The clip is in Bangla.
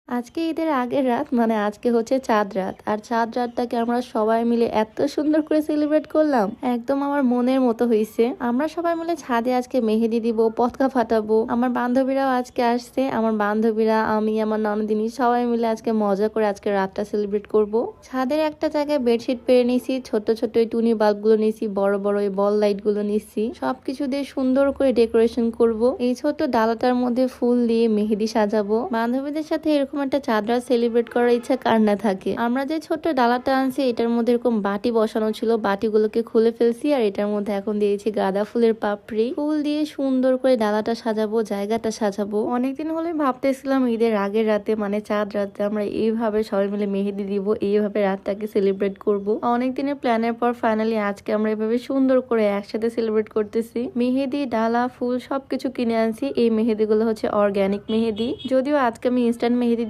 আজকে ঈদের আগের রাত মানে আজকে হচ্ছে চাঁদ রাত। আর চাঁদ রাতটাকে আমরা সবাই মিলে এত সুন্দর করে সেলিব্রেট করলাম, একদম আমার মনের মতো হয়েছে। আমরা সবাই মিলে ছাদে আজকে মেহেদি দিব, পতাকা ফাটাবো। আমার বান্ধবীরাও আজকে আসছে, আমার বান্ধবীরা, আমি, আমার ননদিনী সবাই মিলে আজকে মজা করে আজকে রাতটা সেলিব্রেট করব। ছাদের একটা জায়গায় বেডশিট পেরে নিছি, ছোট ছোট ওই টুনি বাল্ব গুলো নিছি, বড় বড় ওই বল লাইট গুলো নিছি, সবকিছু দিয়ে সুন্দর করে ডেকোরেশন করব। এই ছোট ডালাটার মধ্যে ফুল দিয়ে মেহেদি সাজাবো। বান্ধবীদের সাথে এরকম একটা চাঁদ রাত সেলিব্রেট করার ইচ্ছা কার না থাকে। আমরা যে ছোট্ট ডালাটা আনছি এটার মধ্যে এরকম বাটি বসানো ছিল, বাটিগুলোকে খুলে ফেলছি আর এটার মধ্যে এখন দিয়েছি গাঁদা ফুলের পাপড়ি। ফুল দিয়ে সুন্দর করে ডালাটা সাজাবো, জায়গাটা সাজাবো। অনেকদিন হলে ভাবতেছিলাম ঈদের আগের রাতে মানে চাঁদ রাতে আমরা এইভাবে সবাই মিলে মেহেদি দিব, এইভাবে রাতটাকে সেলিব্রেট করব। অনেকদিনের প্ল্যানের পর ফাইনালি আজকে আমরা এভাবে সুন্দর করে একসাথে সেলিব্রেট করতেছি। মেহেদি, ডালা, ফুল সবকিছু কিনে আনছি। এই মেহেদি গুলো হচ্ছে অর্গানিক মেহেদি, যদিও আজকে আমি ইনস্ট্যান্ট মেহেদি